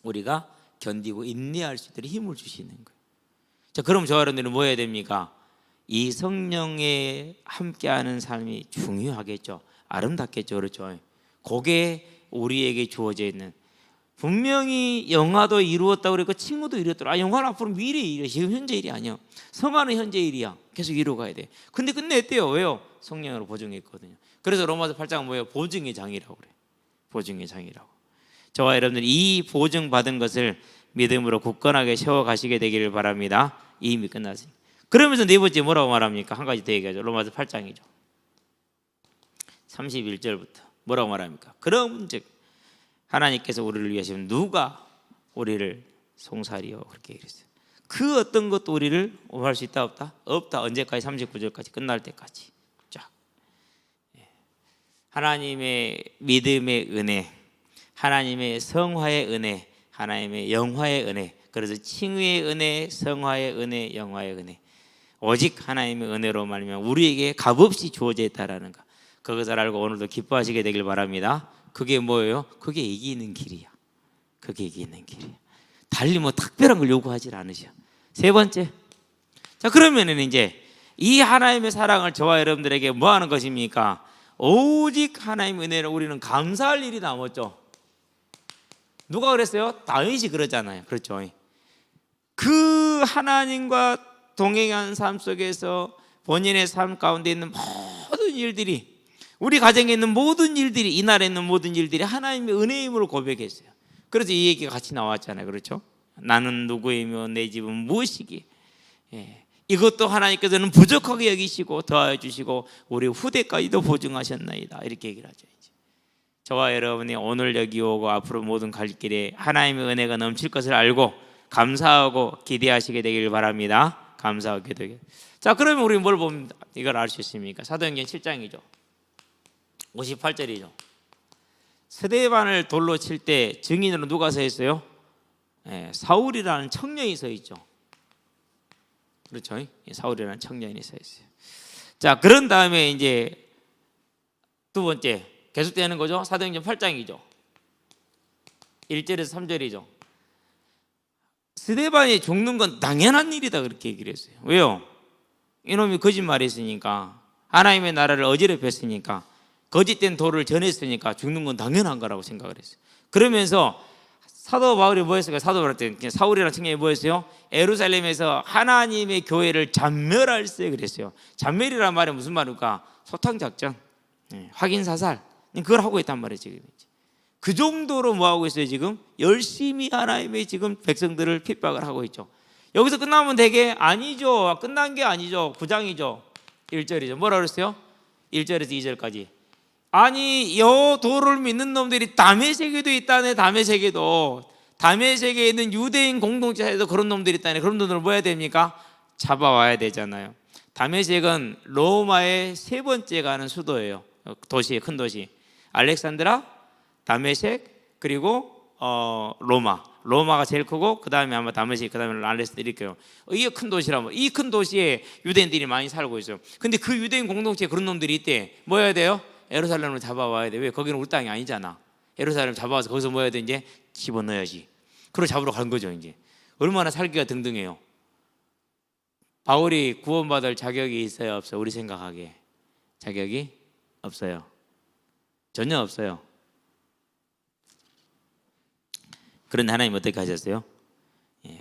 우리가 견디고 인내할 수 있도록 힘을 주시는 거예요. 자, 그럼 저 여러분들은 뭐 해야 됩니까? 이 성령에 함께하는 삶이 중요하겠죠. 아름답겠죠. 그렇죠? 그게 우리에게 주어져 있는, 분명히 영화도 이루었다고 그랬고 칭호도 이루었더라. 영화는 앞으로 미래 일이야. 지금 현재 일이 아니야. 성화는 현재 일이야. 계속 이루어가야 돼. 근데 끝냈대요. 왜요? 성령으로 보증했거든요. 그래서 로마서 8장은 뭐예요? 보증의 장이라고 그래. 보증의 장이라고. 저와 여러분들 이 보증 받은 것을 믿음으로 굳건하게 세워가시게 되기를 바랍니다. 이미 끝났습니다. 그러면서 네 번째 뭐라고 말합니까? 한 가지 더 얘기하죠. 로마서 8장이죠. 31절부터 뭐라고 말합니까? 그럼즉 하나님께서 우리를 위하시면 누가 우리를 송사리요, 그렇게 얘기했어요. 그 어떤 것도 우리를 오할 수 있다 없다? 없다. 언제까지? 39절까지 끝날 때까지. 쫙. 하나님의 믿음의 은혜, 하나님의 성화의 은혜, 하나님의 영화의 은혜, 그래서 칭의의 은혜, 성화의 은혜, 영화의 은혜, 오직 하나님의 은혜로 말미암아 우리에게 값없이 주어져 있다라는 거, 그것을 알고 오늘도 기뻐하시게 되길 바랍니다. 그게 뭐예요? 그게 이기는 길이야. 그게 이기는 길이야. 달리 뭐 특별한 걸 요구하지 않으셔. 세 번째, 자 그러면은 이제 이 하나님의 사랑을 저와 여러분들에게 뭐 하는 것입니까? 오직 하나님의 은혜를 우리는 감사할 일이 남았죠. 누가 그랬어요? 다윗이 그러잖아요. 그렇죠. 그 하나님과 동행한 삶 속에서 본인의 삶 가운데 있는 모든 일들이, 우리 가정에 있는 모든 일들이, 이 나라에 있는 모든 일들이 하나님의 은혜임을 고백했어요. 그래서 이 얘기가 같이 나왔잖아요. 그렇죠? 나는 누구이며 내 집은 무엇이기에, 이것도 하나님께서는 부족하게 여기시고 더하여 주시고 우리 후대까지도 보증하셨나이다, 이렇게 얘기를 하죠. 이제 저와 여러분이 오늘 여기 오고 앞으로 모든 갈 길에 하나님의 은혜가 넘칠 것을 알고 감사하고 기대하시게 되길 바랍니다. 감사하고 기도하게. 자 그러면 우리 뭘 보면 이걸 알 수 있습니까? 사도행전 7장이죠 58절이죠 스데반을 돌로 칠 때 증인으로 누가 서 있어요? 사울이라는 청년이 서 있죠. 그렇죠? 사울이라는 청년이 서 있어요. 자 그런 다음에 이제 두 번째 계속되는 거죠. 사도행전 8장이죠 1절에서 3절이죠 스데반이 죽는 건 당연한 일이다, 그렇게 얘기를 했어요. 왜요? 이놈이 거짓말했으니까, 하나님의 나라를 어지럽혔으니까, 거짓된 도를 전했으니까 죽는 건 당연한 거라고 생각을 했어요. 그러면서 사도 바울이 뭐 했을까요? 사도 바울 때 사울이라는 청년이 뭐 했어요? 예루살렘에서 하나님의 교회를 잔멸할세 그랬어요. 잔멸이란 말이 무슨 말일까? 소탕작전, 확인사살, 그걸 하고 있단 말이에요. 지금 그 정도로 뭐 하고 있어요? 지금 열심히 하나님의 지금 백성들을 핍박을 하고 있죠. 여기서 끝나면 되게 아니죠. 끝난 게 아니죠. 9장이죠 1절이죠 뭐라 그랬어요? 1절에서 2절까지. 아니 여 도를 믿는 놈들이 다메섹에도 있다네. 다메섹에 있는 유대인 공동체에도 그런 놈들이 있다네. 그런 놈들을 뭐 해야 됩니까? 잡아와야 되잖아요. 다메섹은 로마의 세 번째 가는 수도예요. 도시, 큰 도시. 알렉산드라, 다메섹, 그리고 로마가 제일 크고 그 다음에 아마 다메섹, 그 다음에 알렉산드라, 이렇게요. 이게 큰 도시라면 이 큰 도시에 유대인들이 많이 살고 있어요. 근데 그 유대인 공동체에 그런 놈들이 있대. 뭐 해야 돼요? 예루살렘으로 잡아와야 돼. 왜? 거기는 우리 땅이 아니잖아. 예루살렘 잡아와서 거기서 뭐 해야 돼? 이제 집어넣어야지. 그걸 잡으러 간 거죠. 이제 얼마나 살기가 등등해요. 바울이 구원받을 자격이 있어요, 없어요? 우리 생각하기에 자격이 없어요. 전혀 없어요. 그런데 하나님 어떻게 하셨어요?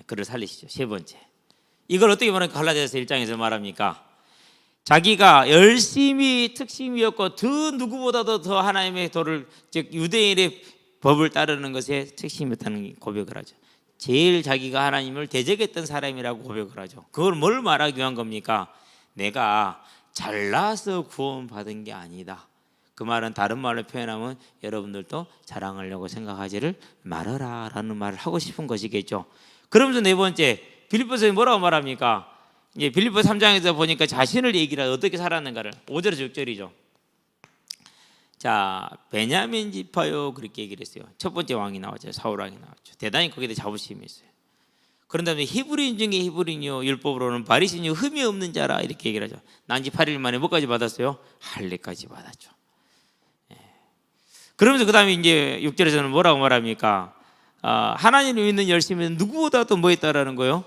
그를 살리시죠. 세 번째, 이걸 어떻게 말하면 갈라디아서 1장에서 말합니까? 자기가 열심히 특심이었고 더 누구보다도 더 하나님의 도를, 즉 유대인의 법을 따르는 것에 특심이었다는 고백을 하죠. 제일 자기가 하나님을 대적했던 사람이라고 고백을 하죠. 그걸 뭘 말하기 위한 겁니까? 내가 잘나서 구원받은 게 아니다. 그 말은 다른 말로 표현하면 여러분들도 자랑하려고 생각하지를 말아라 라는 말을 하고 싶은 것이겠죠. 그러면서 네 번째, 빌립보서에 뭐라고 말합니까? 이제 빌립보 3장에서 보니까 자신을 얘기를 어떻게 살았는가를 5절에서 6절이죠. 자, 베냐민 지파요, 그렇게 얘기를 했어요. 첫 번째 왕이 나왔죠. 사울 왕이 나왔죠. 대단히 거기에 자부심이 있어요. 그런 다음에 히브리인 중에 히브리인이요, 율법으로는 바리새인이요, 흠이 없는 자라, 이렇게 얘기를 하죠. 난지 8일 만에 뭐까지 받았어요? 할례까지 받았죠. 그러면서 그 다음에 이제 6절에서는 뭐라고 말합니까? 하나님을 믿는 열심히는 누구보다도 뭐 했다라는 거예요?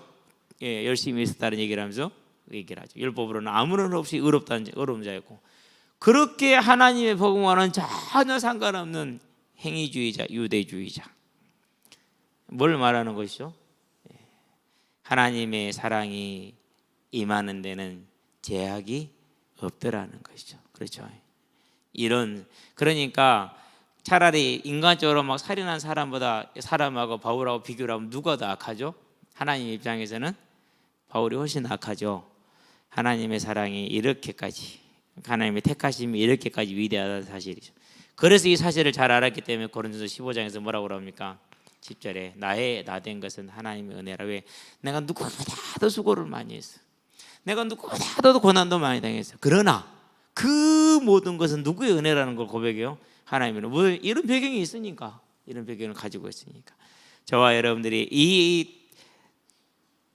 열심히 있었다는 얘기를 하면서 얘기를 하죠. 율법으로는 아무런 없이 의로운 자였고, 그렇게 하나님의 복음과는 전혀 상관없는 행위주의자, 유대주의자. 뭘 말하는 것이죠? 하나님의 사랑이 임하는 데는 제약이 없더라는 것이죠. 그렇죠? 그러니까 차라리 인간적으로 막 살인한 사람하고 바울하고 비교를 하면 누가 더 악하죠? 하나님 입장에서는 바울이 훨씬 악하죠. 하나님의 사랑이 이렇게까지, 하나님의 택하심이 이렇게까지 위대하다는 사실이죠. 그래서 이 사실을 잘 알았기 때문에 고린도서 15장에서 뭐라고 합니까? 10절에 나 된 것은 하나님의 은혜라. 왜? 내가 누구보다도 수고를 많이 했어. 내가 누구보다도 고난도 많이 당했어. 그러나 그 모든 것은 누구의 은혜라는 걸 고백해요? 하나님의 은혜. 뭐 이런 배경이 있으니까, 이런 배경을 가지고 있으니까. 저와 여러분들이 이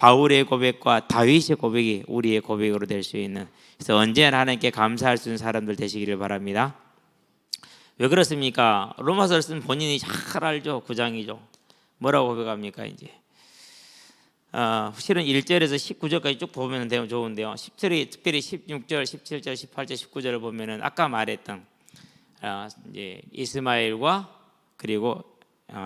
바울의 고백과 다윗의 고백이 우리의 고백으로 될 수 있는, 그래서 언제나 하나님께 감사할 수 있는 사람들 되시기를 바랍니다. 왜 그렇습니까? 로마서를 쓴 본인이 잘 알죠. 9장이죠. 뭐라고 고백합니까? 이제 실은 1절에서 19절까지 쭉 보면 되면 좋은데요. 10절이 특별히 16절, 17절, 18절, 19절을 보면은 아까 말했던 이제 이스마엘과 그리고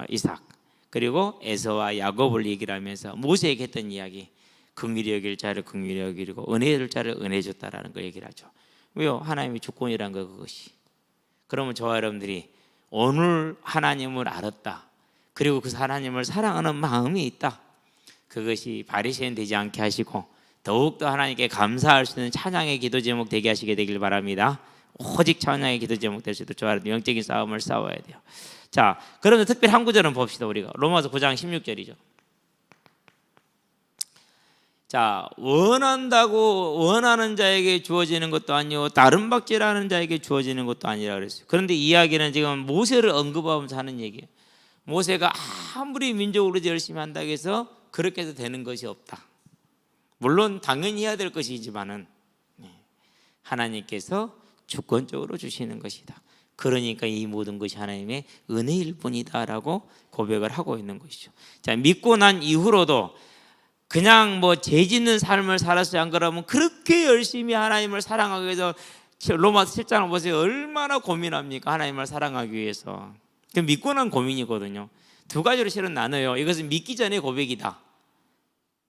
이삭 그리고 에서와 야곱을 얘기를 하면서 모세에게 했던 이야기, 긍휼히 여길 자를 긍휼히 여기고 은혜 줄 자를 은혜 줬다라는 걸 얘기를 하죠. 왜요? 하나님의 주권이란 거 그것이. 그러면 저와 여러분들이 오늘 하나님을 알았다, 그리고 그 하나님을 사랑하는 마음이 있다, 그것이 바리새인 되지 않게 하시고 더욱더 하나님께 감사할 수 있는 찬양의 기도 제목 되게 하시게 되길 바랍니다. 오직 찬양의 기도 제목 될 수 있도록 저와 여러분 영적인 싸움을 싸워야 돼요. 자, 그러면 특별히 한 구절은 봅시다. 우리가 로마서 9장 16절이죠. 자, 원한다고 원하는 자에게 주어지는 것도 아니고 다른 박질하는 자에게 주어지는 것도 아니라 그랬어요. 그런데 이야기는 지금 모세를 언급하면서 하는 얘기예요. 모세가 아무리 민족으로 열심히 한다고 해서 그렇게 해도 되는 것이 없다. 물론 당연히 해야 될 것이지만은 하나님께서 주권적으로 주시는 것이다. 그러니까 이 모든 것이 하나님의 은혜일 뿐이다라고 고백을 하고 있는 것이죠. 자, 믿고 난 이후로도 그냥 뭐 죄짓는 삶을 살았어야 안 그러면 그렇게 열심히 하나님을 사랑하기 위해서, 로마서 7장을 보세요. 얼마나 고민합니까? 하나님을 사랑하기 위해서. 믿고 난 고민이거든요. 두 가지로 실은 나눠요. 이것은 믿기 전에 고백이다,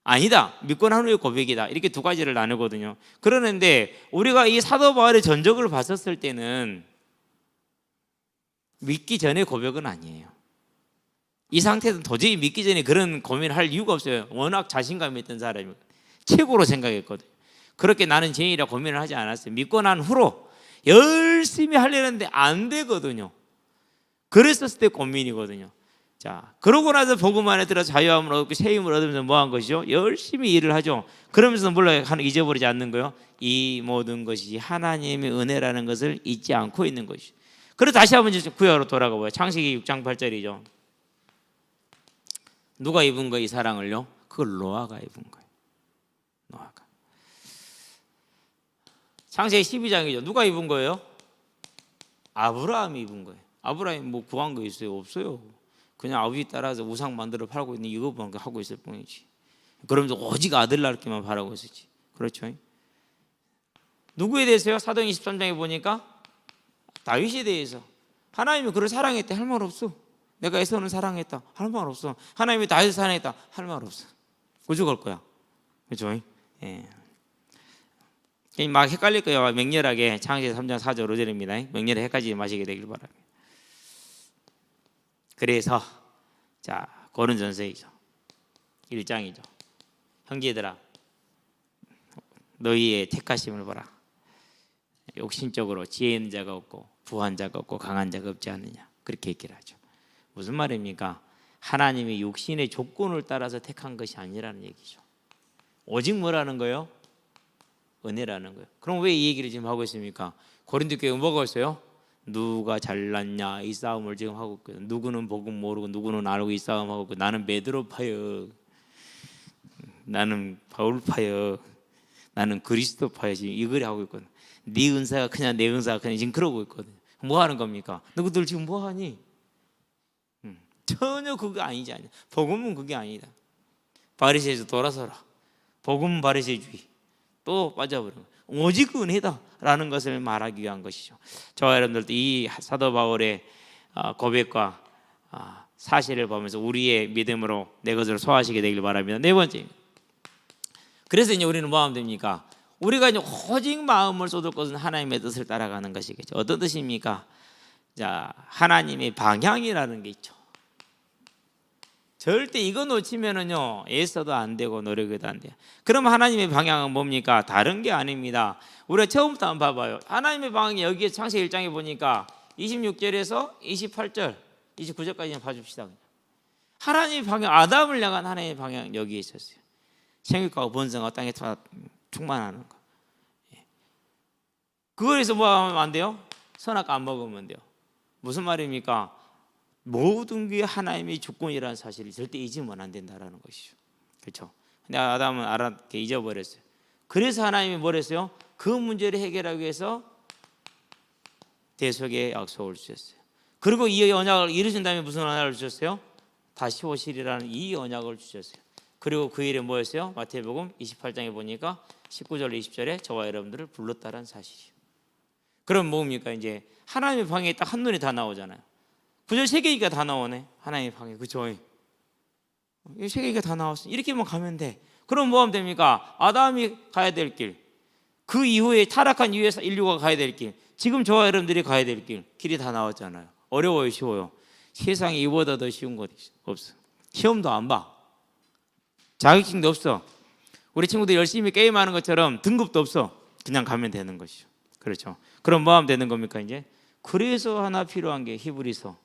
아니다, 믿고 난 후의 고백이다, 이렇게 두 가지를 나누거든요. 그러는데 우리가 이 사도 바울의 전적을 봤었을 때는 믿기 전에 고백은 아니에요. 이 상태에서 도저히 믿기 전에 그런 고민을 할 이유가 없어요. 워낙 자신감이 있던 사람이 최고로 생각했거든요. 그렇게 나는 죄인이라 고민을 하지 않았어요. 믿고 난 후로 열심히 하려는데 안 되거든요. 그랬었을 때 고민이거든요. 자, 그러고 나서 복음 안에 들어 자유함을 얻고 새 힘을 얻으면서 뭐 한 것이죠? 열심히 일을 하죠. 그러면서 몰라요, 잊어버리지 않는 거요. 이 모든 것이 하나님의 은혜라는 것을 잊지 않고 있는 것이죠. 그리고 다시 한번 구약으로 돌아가 봐요. 창세기 6장 8절이죠. 누가 입은 거예요, 이 사랑을요? 그걸 노아가 입은 거예요. 노아가. 창세기 12장이죠. 누가 입은 거예요? 아브라함이 입은 거예요. 아브라함이 뭐 구한 거 있어요? 없어요. 그냥 아버지 따라서 우상 만들어 팔고 있는 이것만 하고 있을 뿐이지. 그러면서 오직 아들 낳기만 바라고 있었지. 그렇죠? 누구에 대해서요? 사도행 23장에 보니까 다윗에 대해서. 하나님이 그를 사랑했대, 할 말 없어. 내가 에서는 사랑했다, 할 말 없어. 하나님이 다윗을 사랑했다, 할 말 없어. 오죽할 거야. 그렇죠? 예. 막 헷갈릴 거예요. 맹렬하게 창세기 3장 4절 5절입니다. 맹렬하게 헷갈리지 마시게 되길 바랍니다. 그래서 자, 고린전서이죠. 1장이죠. 형제들아, 너희의 택하심을 보라. 욕심적으로 지혜 있는 자가 없고 부한 자가 없고 강한 자가 없지 않느냐, 그렇게 얘기를 하죠. 무슨 말입니까? 하나님의 육신의 조건을 따라서 택한 것이 아니라는 얘기죠. 오직 뭐라는 거예요? 은혜라는 거예요. 그럼 왜 이 얘기를 지금 하고 있습니까? 고린도 교회 뭐가 있어요? 누가 잘났냐, 이 싸움을 지금 하고 있거든. 누구는 복음 모르고 누구는 알고 이 싸움하고 있고, 나는 베드로파여, 나는 바울파여, 나는 그리스도파여, 지금 이걸 하고 있거든. 네 은사가 그냥 내 은사가 그냥 지금 그러고 있거든. 뭐 하는 겁니까? 너희들 지금 뭐 하니? 전혀 그거 아니지. 복음은 그게 아니다. 바리새에서 돌아서라. 복음은 바리새주의. 또 빠져버려. 오직 은혜다라는 것을 말하기 위한 것이죠. 저와 여러분들도 이 사도 바울의 고백과 사실을 보면서 우리의 믿음으로 내 것을 소화하시게 되길 바랍니다. 네 번째, 그래서 이제 우리는 뭐 하면 됩니까? 우리가 이제 오직 마음을 쏟을 것은 하나님의 뜻을 따라가는 것이겠죠. 어떤 뜻입니까? 자, 하나님의 방향이라는 게 있죠. 절대 이거 놓치면은요, 애써도 안 되고 노력해도 안 돼요. 그럼 하나님의 방향은 뭡니까? 다른 게 아닙니다. 우리가 처음부터 한번 봐봐요. 하나님의 방향이 여기에 창세기 1장에 보니까 26절에서 28절, 29절까지 봐줍시다. 하나님의 방향, 아담을 향한 하나님의 방향 여기에 있었어요. 생육하고 번성하고 땅에 충만하는 거. 그거에서 뭐 하면 안 돼요? 선악 안 먹으면 돼요. 무슨 말입니까? 모든 게 하나님의 주권이라는 사실을 절대 잊으면 안 된다는 것이죠. 그렇죠? 근데 아담은 알았게 잊어버렸어요. 그래서 하나님이 뭐랬어요? 그 문제를 해결하기 위해서 대속의 약속을 주셨어요. 그리고 이 언약을 이루신 다음에 무슨 언약을 주셨어요? 다시 오시리라는 이 언약을 주셨어요. 그리고 그 일에 뭐였어요? 마태복음 28장에 보니까 19절 20절에 저와 여러분들을 불렀다는 사실이에요. 그럼 뭡니까? 이제 하나님의 방에 딱 한눈에 다 나오잖아요. 구절 3개니까 다 나오네. 하나님의 방에. 그렇죠? 이 3개니까 다 나왔어. 이렇게만 가면 돼. 그럼 뭐 하면 됩니까? 아담이 가야 될 길, 그 이후에 타락한 이후에 인류가 가야 될 길, 지금 저와 여러분들이 가야 될 길이 다 나왔잖아요. 어려워요? 쉬워요? 세상에 이보다 더 쉬운 것 없어. 시험도 안 봐. 자격증도 없어. 우리 친구들 열심히 게임하는 것처럼 등급도 없어. 그냥 가면 되는 것이죠. 그렇죠? 그럼 뭐 하면 되는 겁니까? 이제 그래서 하나 필요한 게 히브리서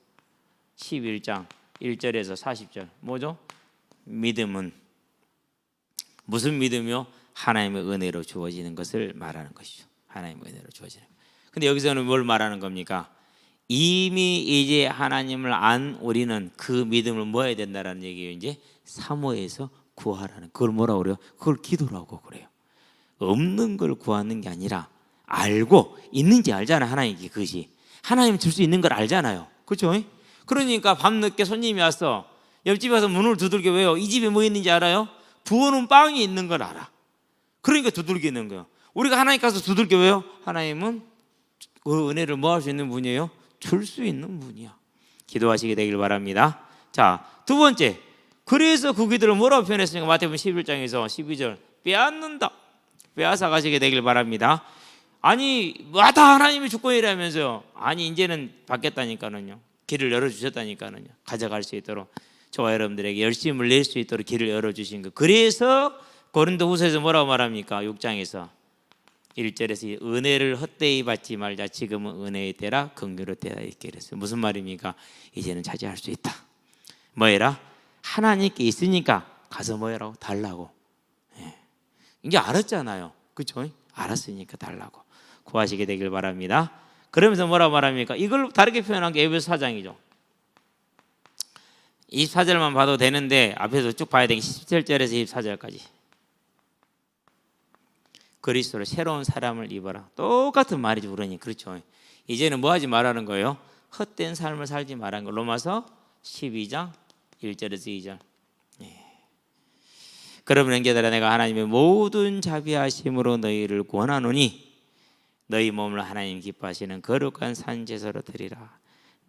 11장 1절에서 40절 뭐죠? 믿음은 무슨 믿음이요? 하나님의 은혜로 주어지는 것을 말하는 것이죠. 하나님의 은혜로 주어지는. 근데 여기서는 뭘 말하는 겁니까? 이미 이제 하나님을 안 우리는 그 믿음을 뭐 해야 된다라는 얘기예요. 이제 사모해서 구하라는. 그걸 뭐라고 그래요? 그걸 기도라고 그래요. 없는 걸 구하는 게 아니라 알고 있는지 알잖아요. 하나님이 그것이 하나님 줄 수 있는 걸 알잖아요. 그렇죠? 그러니까 밤늦게 손님이 왔어. 옆집에 와서 문을 두들겨. 왜요? 이 집에 뭐 있는지 알아요? 부어놓은 빵이 있는 걸 알아. 그러니까 두들기는 거예요. 우리가 하나님 가서 두들겨. 왜요? 하나님은 그 은혜를 뭐 할 수 있는 분이에요? 줄 수 있는 분이야. 기도하시게 되길 바랍니다. 자, 두 번째, 그래서 그 기도를 뭐라고 표현했습니까? 마태복음 11장에서 12절 빼앗는다. 빼앗아 가시게 되길 바랍니다. 아니 다 하나님의 주권이라면서요. 아니 이제는 바뀌었다니까는요. 길을 열어주셨다니까는요. 가져갈 수 있도록 저와 여러분들에게 열심을 낼 수 있도록 길을 열어주신 거. 그래서 고린도후서에서 뭐라고 말합니까? 6장에서 1절에서 은혜를 헛되이 받지 말자. 지금은 은혜의 때라 긍휼의 때라 이렇게 그랬어요. 무슨 말입니까? 이제는 차지할 수 있다. 뭐해라? 하나님께 있으니까 가서 뭐해라고? 달라고. 예. 이제 알았잖아요. 그렇죠? 알았으니까 달라고. 구하시게 되길 바랍니다. 그러면서 뭐라고 말합니까? 이걸 다르게 표현한 게 에베소 4장이죠. 24절만 봐도 되는데 앞에서 쭉 봐야 되게 17절에서 24절까지. 그리스도로 새로운 사람을 입어라. 똑같은 말이죠. 그러니 그렇죠. 이제는 뭐 하지 말라는 거예요? 헛된 삶을 살지 말라는 거. 로마서 12장 1절에서 2절. 그러면 형제들아 내가 하나님의 모든 자비하심으로 너희를 권하노니 너희 몸을 하나님 기뻐하시는 거룩한 산제사로 드리라.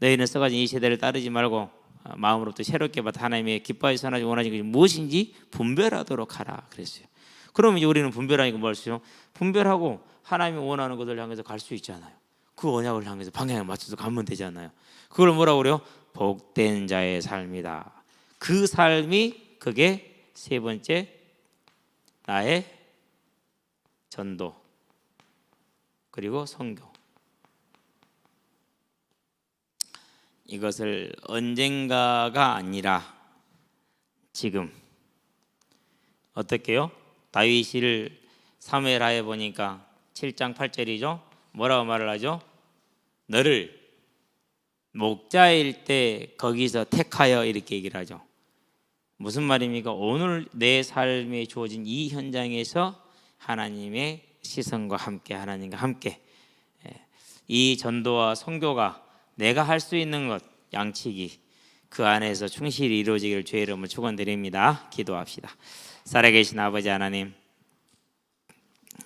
너희는 썩어진 이 세대를 따르지 말고 마음으로부터 새롭게 받아 하나님의 기뻐하시 선하지 원하신 것이 무엇인지 분별하도록 하라 그랬어요. 그러면 이제 우리는 분별하니까 뭘 쓰죠? 분별하고 하나님이 원하는 것을 향해서 갈 수 있잖아요. 그 언약을 향해서 방향을 맞춰서 가면 되잖아요. 그걸 뭐라고 그래요? 복된 자의 삶이다. 그 삶이 그게 세 번째 나의 전도 그리고 선교. 이것을 언젠가가 아니라 지금 어떻게요? 다윗을 사무엘하에 보니까 7장 8절이죠. 뭐라고 말을 하죠? 너를 목자일 때 거기서 택하여 이렇게 얘기를 하죠. 무슨 말입니까? 오늘 내 삶에 주어진 이 현장에서 하나님의 시선과 함께 하나님과 함께 이 전도와 선교가 내가 할 수 있는 것 양치기 그 안에서 충실히 이루어지기를 주의 이름으로 축원드립니다. 기도합시다. 살아계신 아버지 하나님,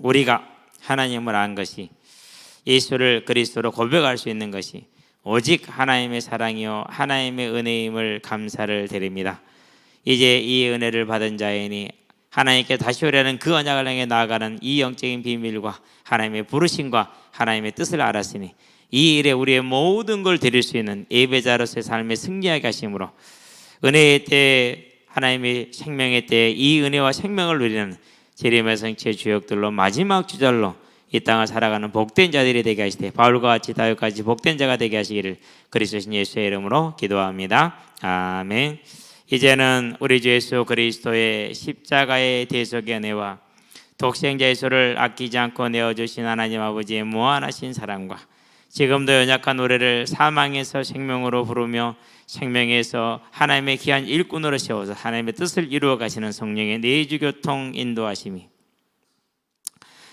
우리가 하나님을 안 것이 예수를 그리스도로 고백할 수 있는 것이 오직 하나님의 사랑이요 하나님의 은혜임을 감사를 드립니다. 이제 이 은혜를 받은 자이니 하나님께 다시 오려는 그 언약을 향해 나아가는 이 영적인 비밀과 하나님의 부르심과 하나님의 뜻을 알았으니 이 일에 우리의 모든 걸 드릴 수 있는 예배자로서의 삶에 승리하게 하심으로 은혜의 때 하나님의 생명의 때 이 은혜와 생명을 누리는 재림의 성취의 주역들로 마지막 주절로 이 땅을 살아가는 복된 자들이 되게 하시되 바울과 같이 다윗같이 복된 자가 되게 하시기를 그리스도신 예수의 이름으로 기도합니다. 아멘. 이제는 우리 주 예수 그리스도의 십자가의 대속의 은혜와 독생자 예수를 아끼지 않고 내어주신 하나님 아버지의 무한하신 사랑과 지금도 연약한 우리를 사망에서 생명으로 부르며 생명에서 하나님의 귀한 일꾼으로 세워서 하나님의 뜻을 이루어 가시는 성령의 내주교통 인도하심이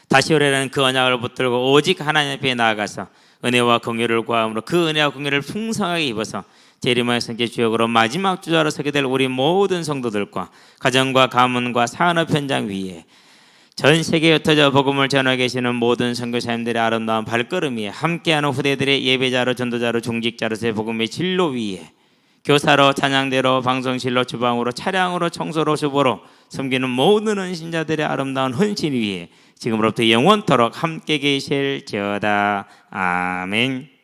다시 오래라는 그 언약을 붙들고 오직 하나님 앞에 나아가서 은혜와 긍휼을 구함으로 그 은혜와 긍휼을 풍성하게 입어서 재림의 성계 주역으로 마지막 주자로 서게 될 우리 모든 성도들과 가정과 가문과 산업 현장 위에 전 세계에 흩어져 복음을 전하고 계시는 모든 선교사님들의 아름다운 발걸음 위에 함께하는 후대들의 예배자로 전도자로 중직자로서의 복음의 진로 위에 교사로 찬양대로 방송실로 주방으로 차량으로 청소로 주보로 섬기는 모든 헌신자들의 아름다운 헌신 위에 지금으로부터 영원토록 함께 계실지어다. 아멘.